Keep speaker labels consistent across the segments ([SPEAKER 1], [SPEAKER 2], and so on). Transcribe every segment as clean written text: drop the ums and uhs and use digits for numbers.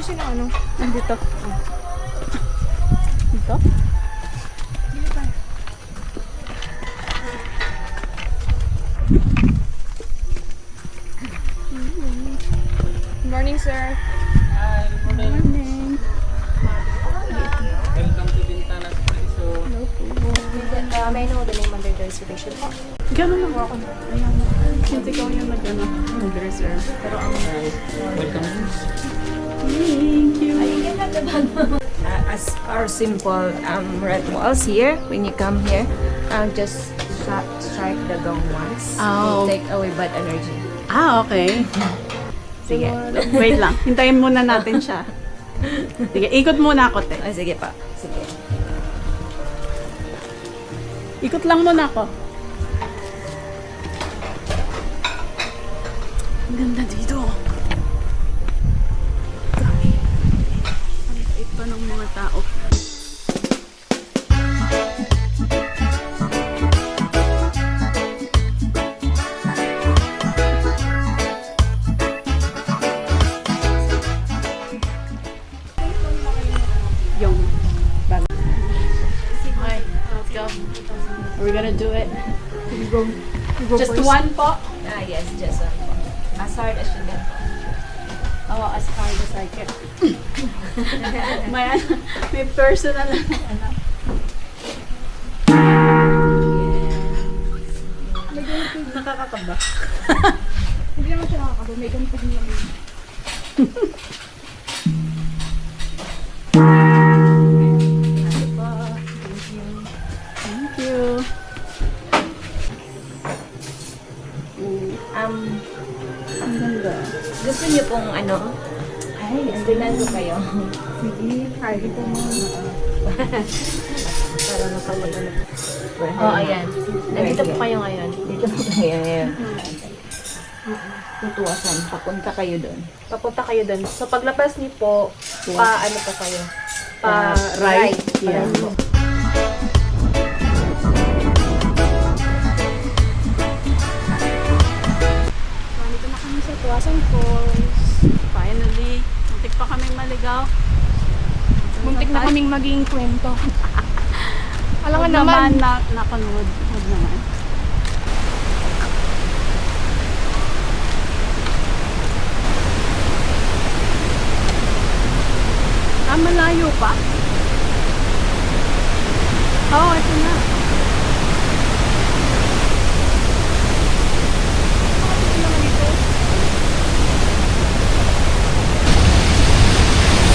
[SPEAKER 1] kasi ng ano.
[SPEAKER 2] Nandito. Dito?
[SPEAKER 1] Dili pa. Good morning, sir.
[SPEAKER 3] Hi, good morning.
[SPEAKER 2] Morning.
[SPEAKER 3] Welcome to Bintana Espresso.
[SPEAKER 2] Hello po.
[SPEAKER 1] May I know the name under the reservation po?
[SPEAKER 2] Ganun lang ako. Ayan. Since ikaw yung nag-reserve.
[SPEAKER 1] Pero ang...
[SPEAKER 3] Welcome.
[SPEAKER 2] Thank you.
[SPEAKER 4] As our simple red walls here, when you come here, just strike the gong once.
[SPEAKER 2] Oh.
[SPEAKER 4] To take away bad energy.
[SPEAKER 2] Ah, okay.
[SPEAKER 4] Sige.
[SPEAKER 2] Wait lang. Hintayin muna natin siya. Sige, ikot muna ako, te.
[SPEAKER 4] Ah, sige pa. Sige.
[SPEAKER 2] Ikot lang muna ako. Ang ganda dito. Grabe. Ang bait pa ng mga tao. Yung bag. Okay, let's go. Are we gonna do it? Just one po?
[SPEAKER 4] Ah, yes, just one po. As hard as you can po.
[SPEAKER 2] Oh, as hard as I can. may personal na ano. Nakakakaba.
[SPEAKER 1] Hindi naman siya nakakaba. May ganito din lang.
[SPEAKER 2] Thank you. Ang ganda.
[SPEAKER 4] Gusto niyo pong ano? Ay, tingnan ko kayo.
[SPEAKER 1] Sige, try ko muna.
[SPEAKER 4] Para napamagano. Oh, ayan. Nandito po kayo ngayon. Dito po kayo ngayon. Tutuwasan. Papunta kayo doon.
[SPEAKER 1] Papunta kayo dun. So, paglabas niyo po, ano pa kayo?
[SPEAKER 2] right. Yeah.
[SPEAKER 1] Right po.
[SPEAKER 2] Nandito na kami sa Tuasan Falls. Finally, muntik pa kaming maligaw.
[SPEAKER 1] Muntik na kaming maging kwento. Alam nga
[SPEAKER 2] Huwag
[SPEAKER 1] naman.
[SPEAKER 2] Nakanood. Huwag naman. Ah, malayo pa? Oo, ito na.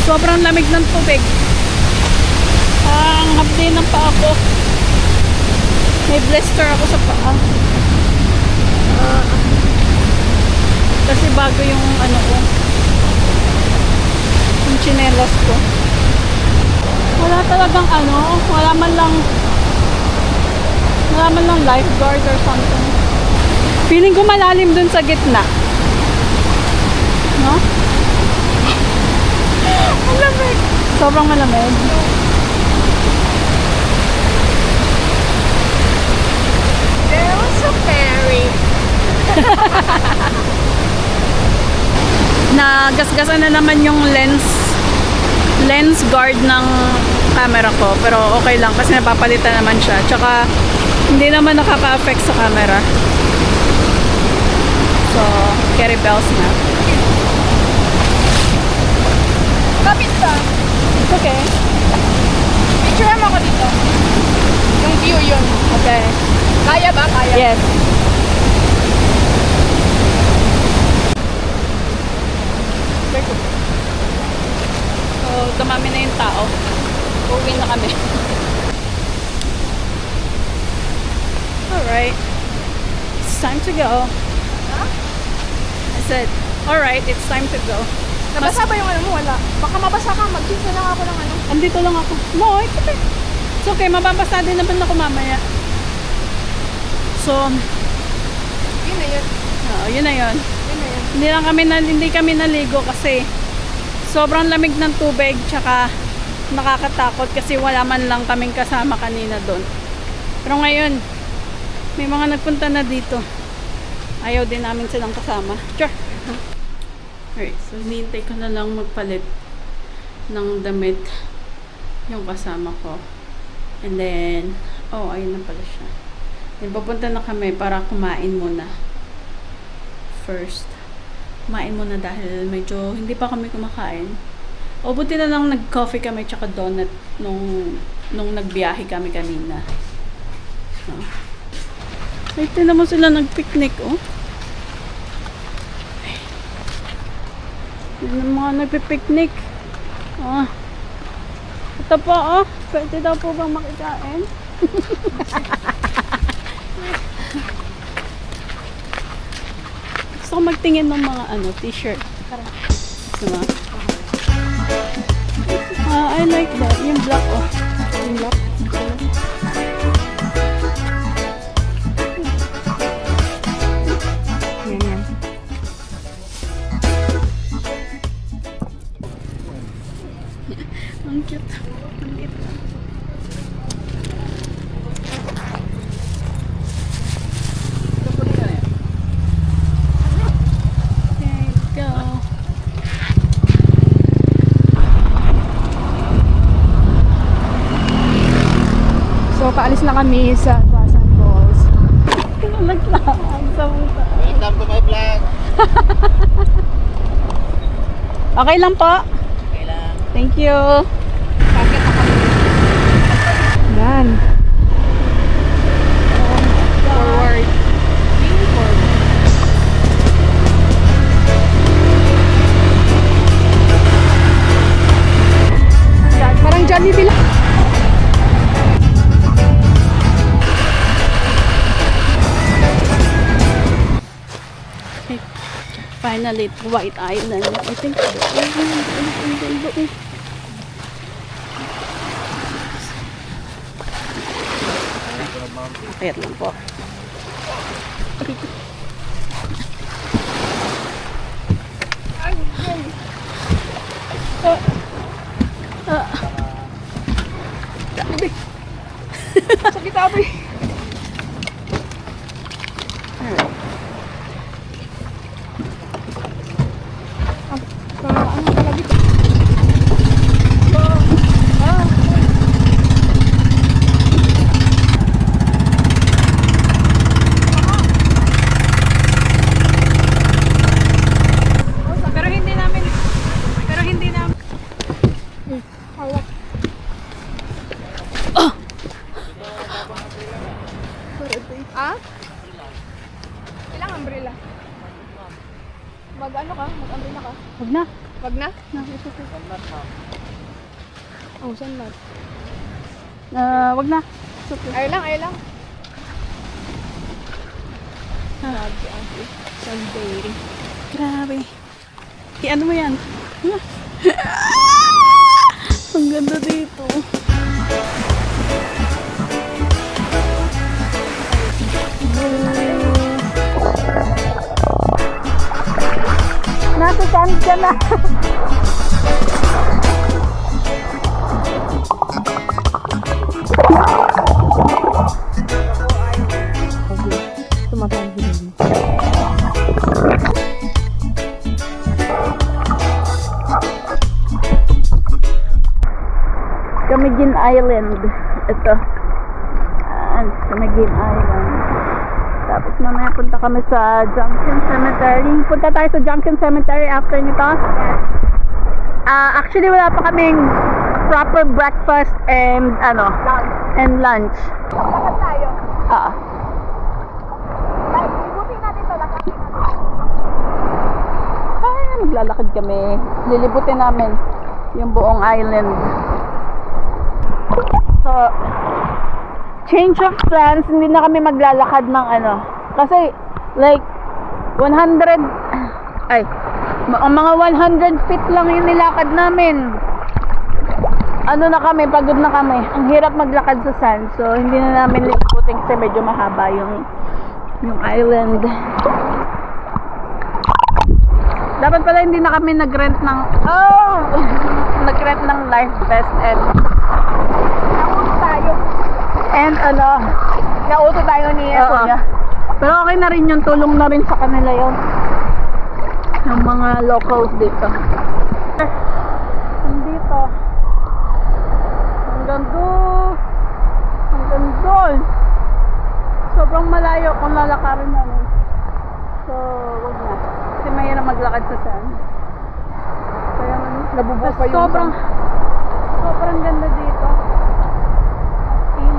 [SPEAKER 2] Sobrang lamig ng tubig. Ang hapdi ng paa ko. May blister ako sa paa. Kasi bago yung ano ko. Yung chinelas ko. Wala talagang ano. Wala man lang lifeguard or something. Feeling ko malalim dun sa gitna. No? Malamig. Sobrang malamig.
[SPEAKER 1] There was a fairy.
[SPEAKER 2] Nagasgasan na naman yung lens guard ng camera ko, pero okay lang kasi napapalitan naman siya, tsaka hindi naman nakaka-affect sa camera, so carry bells na.
[SPEAKER 1] Kapit ka.
[SPEAKER 2] It's okay.
[SPEAKER 1] Picture mo ako dito. Yung view yun.
[SPEAKER 2] Okay.
[SPEAKER 1] Kaya ba? Kaya?
[SPEAKER 2] Yes. So dumami na yung tao, uwi na kami. Alright, it's time to go.
[SPEAKER 1] Huh?
[SPEAKER 2] I said, alright, it's time to go.
[SPEAKER 1] Nabasa ba yung ano mo? Wala. Baka mabasa ka. Mag-change na lang ako ng ano.
[SPEAKER 2] Andito lang ako. No, it's okay. It's okay, mababasa din naman ako mamaya. So,
[SPEAKER 1] Yun na yun.
[SPEAKER 2] yun na yun.
[SPEAKER 1] Yun na yun.
[SPEAKER 2] Hindi kami naligo kasi sobrang lamig ng tubig, tsaka nakakatakot kasi wala man lang kaming kasama kanina doon. Pero ngayon, may mga nagpunta na dito. Ayaw din namin silang kasama. Sure. Alright, so hinihintay ko na lang magpalit ng damit yung kasama ko. And then, ayun na pala siya. Then, pupunta na kami para kumain muna. First. Kumain muna dahil medyo hindi pa kami kumakain. O, buti na lang nag-coffee kami tsaka donut nung nagbiyahe kami kanina. So, ay, tinan mo sila nag-picnic, oh. Yan ang mga nagpipiknik. Oh. Ito po, oh. Pwede daw po bang makikain? Gusto ko magtingin ng mga t-shirt. Diba? I like that. Yung black, oh. Yung black.
[SPEAKER 1] Ganyan.
[SPEAKER 2] Ang cute. Ang cute. There you go.
[SPEAKER 1] So, paalis na kami sa Quezon Falls.
[SPEAKER 2] Naglaan sa muta.
[SPEAKER 3] Welcome to my vlog.
[SPEAKER 2] Okay lang po.
[SPEAKER 3] Okay lang.
[SPEAKER 2] Thank you.
[SPEAKER 1] Yan.
[SPEAKER 2] Forward.
[SPEAKER 1] Parang Jollibee lang.
[SPEAKER 2] Finally, White Island. I think Ayan lang po.
[SPEAKER 1] Sakit abi.
[SPEAKER 2] Alright.
[SPEAKER 1] Ano pala dito? Pero hindi namin hawak. Ah? Ilang umbrella? Mag-umbrella ka?
[SPEAKER 2] Huwag na.
[SPEAKER 1] Wag na? Oh, sunlat.
[SPEAKER 2] Wag na.
[SPEAKER 1] Ay lang.
[SPEAKER 2] Sunday. Grabe. Ano mo yan? Ang ganda dito. Nasa saan ka na? Camiguin Island. Ito. Camiguin Island. Tapos mamaya punta kami sa Junction Cemetery. Punta tayo sa Junction Cemetery after nito. Actually wala pa kaming proper breakfast and lunch.
[SPEAKER 1] Lakad tayo. Ikutin natin to. Lakatin natin.
[SPEAKER 2] Maglalakad kami. Lilibutin namin yung buong island. So, change of plans, hindi na kami maglalakad ng kasi like 100 mga 100 feet lang yung nilakad namin. Na kami, pagod na kami. Ang hirap maglakad sa sand, so hindi na namin lilibutin kasi medyo mahaba yung island. Dapat pala hindi na kami nag-rent ng life vest and
[SPEAKER 1] Nauto tayo ni Kuya.
[SPEAKER 2] Pero okay na rin yung tulong na rin sa kanila yun. Yung mga locals dito. Dito.
[SPEAKER 1] pa yung...
[SPEAKER 2] Sobrang ganda dito. As in.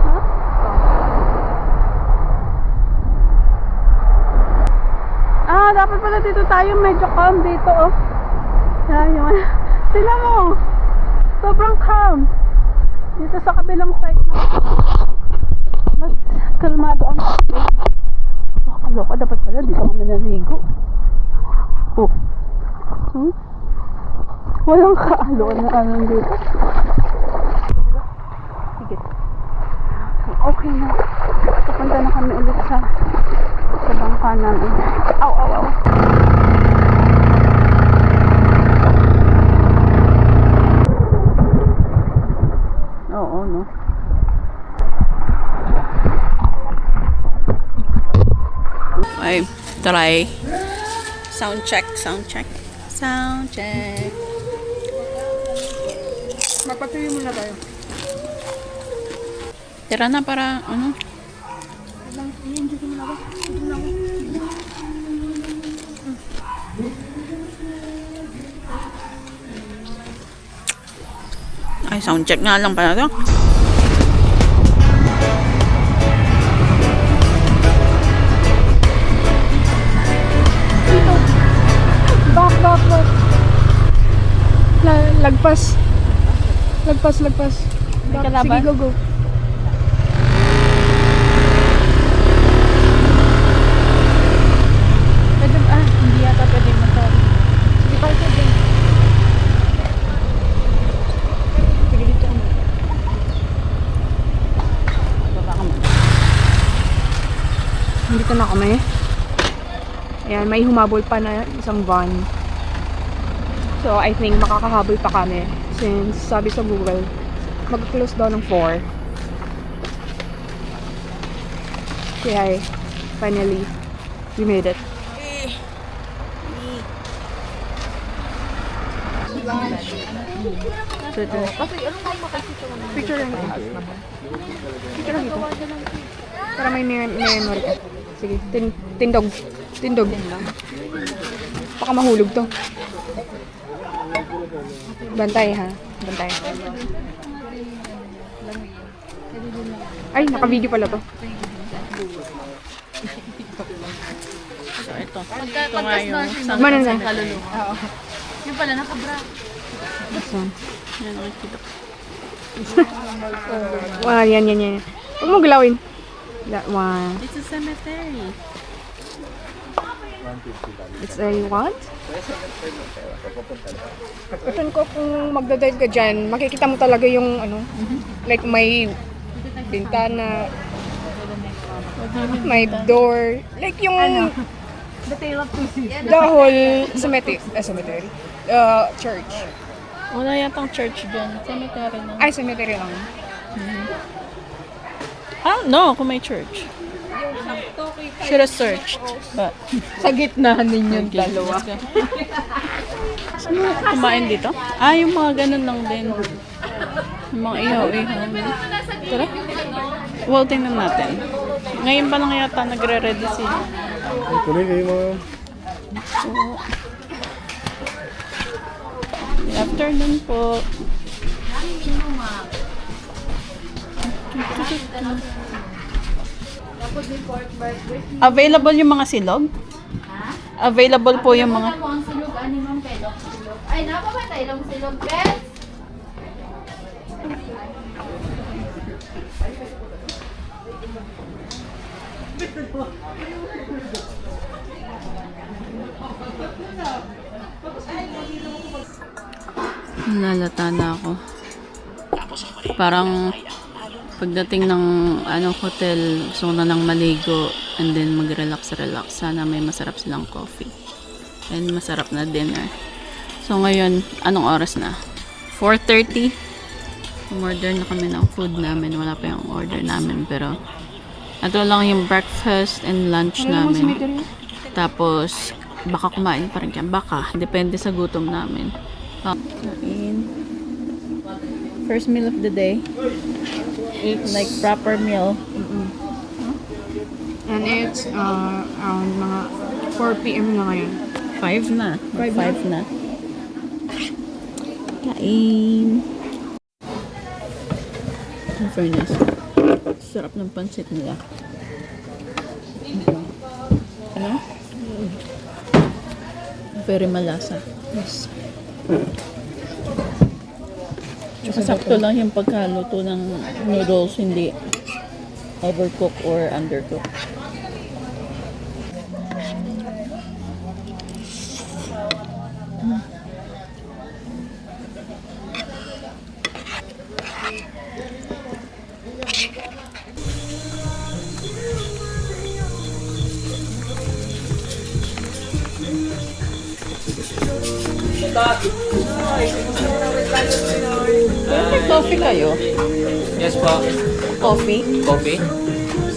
[SPEAKER 2] Ha? Ah, dapat pala dito tayo. Medyo calm dito, oh. Ayun. Tingnan mo. Sobrang calm. Dito sa kabilang side na. Mas kalmado ang traffic. Kaloka, dapat pala dito kami naligo. Oh. Walang kaalo na anong dito. Sige. Okay na. Pupunta na kami ulit sa bangka namin. Aw, aw, aw. Oo, no? Ay, try. Sound check, sound check. Sound check.
[SPEAKER 1] Mapatuloy muna tayo.
[SPEAKER 2] Tira na para, ano? Ay, sound check nga lang pala to.
[SPEAKER 1] Back. Lagpas. Lagpas.
[SPEAKER 2] May kalaban?
[SPEAKER 1] Sige, go.
[SPEAKER 2] Pwede ba? Hindi yata pwede motor.
[SPEAKER 1] Sige, park ka din. Sige, dito.
[SPEAKER 2] Baba ka muna.
[SPEAKER 1] Dito na kami. Ayan, may humabol pa na isang van. So, I think makakahabol pa kami. Since, sabi sa Google, mag-close daw ng 4. Kaya, finally, we made it. So, ito. Picture lang ito. Picture lang ito. Para may memory ka. Sige, tindog. Baka mahulog to. Bantay ha. Bantay. Ay, naka-video pala to.
[SPEAKER 2] So, ito. Ito nga yung
[SPEAKER 1] Mana na?
[SPEAKER 2] Yung pala, nakabra.
[SPEAKER 1] Asan?
[SPEAKER 2] Yan, nakikita ko.
[SPEAKER 1] Yan. Huwag mo galawin. That one.
[SPEAKER 2] It's a cemetery.
[SPEAKER 1] It's a what? Ito ko kung magdadive ka dyan, makikita mo talaga yung ano, like may bintana, may door, like yung the whole cemetery, church.
[SPEAKER 2] Wala yatang church dyan. Cemetery na.
[SPEAKER 1] Ay, cemetery lang.
[SPEAKER 2] I don't know kung may church. Should have searched. But,
[SPEAKER 1] Sa gitna ninyong
[SPEAKER 2] let's go. Saan mo kumain dito? Ah, yung mga ganun lang din. Yung mga ihaw-ihaw. Tara. Well, tingnan natin. Ngayon pa lang yata nagre-ready sila.
[SPEAKER 3] Tuloy kayo mga...
[SPEAKER 2] Oo. Good afternoon po. Available yung mga silog? Available po yung mga...
[SPEAKER 5] Silog, animang pedok silog. Ay, napapatay lang silog, guys.
[SPEAKER 2] Nalata na ako. Parang pagdating ng hotel, gusto ko na lang maligo and then mag-relax. Sana may masarap silang coffee. And masarap na dinner. So ngayon, anong oras na? 4:30. Umorder na kami ng food namin. Wala pa yung order namin. Pero ito lang yung breakfast and lunch namin. Tapos, baka kumain pa rin kaya. Baka. Depende sa gutom namin. Kain. First meal of the day. It's like proper meal.
[SPEAKER 1] And it's around mga 4 p.m. na ngayon.
[SPEAKER 2] 5 na. 5 na. Kain. In fairness, sarap ng pansit nila. Ano? Very malasa. Yes. Sakto lang yung pagkaluto ng noodles, hindi overcook or undercook. May coffee kayo?
[SPEAKER 6] Yes po.
[SPEAKER 2] Coffee?
[SPEAKER 6] Coffee?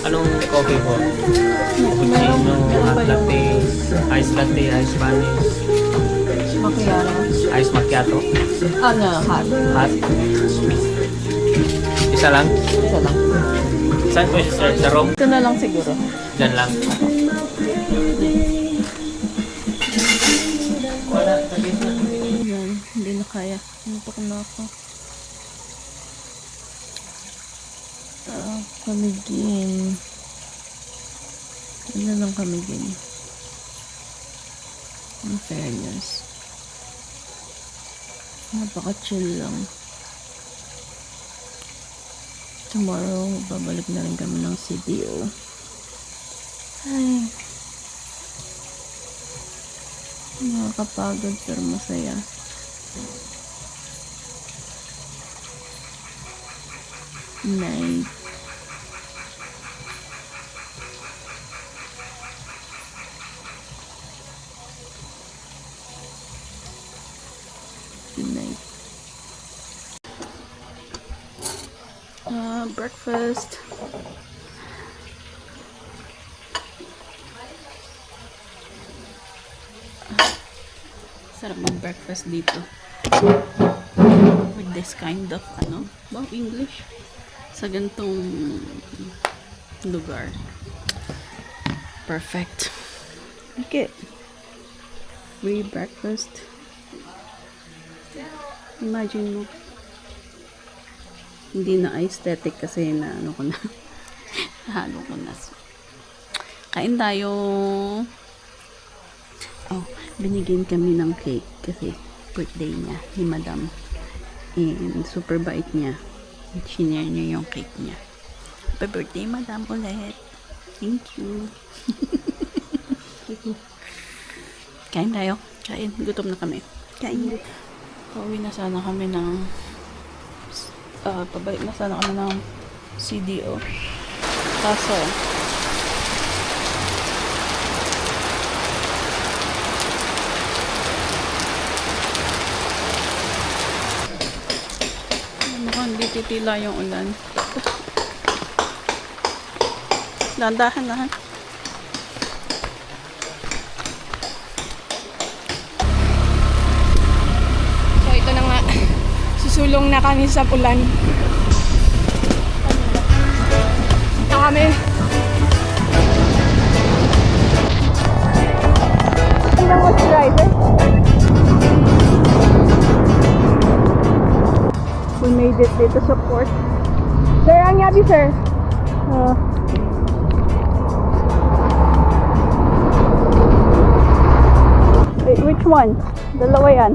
[SPEAKER 6] Anong coffee po? Cappuccino, hot latte, ice latte, ice Spanish,
[SPEAKER 2] Macchiato.
[SPEAKER 6] ice macchiato.
[SPEAKER 2] Ano? Hot.
[SPEAKER 6] Hot. Isa lang?
[SPEAKER 2] Isa lang.
[SPEAKER 6] Saan po siya sir? Sa room?
[SPEAKER 2] Ito na lang siguro.
[SPEAKER 6] Diyan lang. Wala.
[SPEAKER 2] Yan. Hindi na kaya. Napak na ako. Kamigin. Ano lang kamigin? In fairness. Napaka-chill lang. Tomorrow, babalik na rin kami ng CDO. Ay. Nakakapagod pero masaya. Night. Good night. Breakfast. Sarap mag-breakfast dito. With this kind of, English? Sa ganitong lugar. Perfect. Okay. Free breakfast. Imagine mo. Hindi na aesthetic kasi na nahalo ko na. Kain tayo. Oh, binigyan kami ng cake kasi birthday niya ni Madam. And super bait niya. Shinare niya yung cake niya. Happy birthday, Madam, ulit. Thank you. Kain tayo. Kain. Gutom na kami. Kain. Pauwi na sana kami ng pabalik na sana kami ng CDO. Kaso mukhang di titila yung ulan. Dandahan na.
[SPEAKER 1] So ito na nga. Susulong na kami sa ulan. Na kami. Ilang was driver? We made it dito sa port. Sir, ang yabi, sir. Wait, which one? Dalawa yan.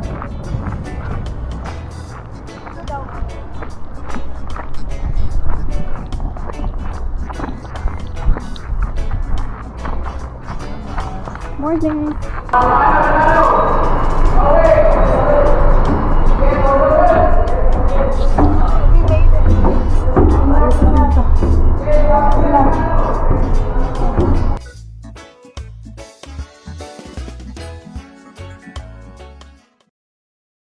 [SPEAKER 1] Morning.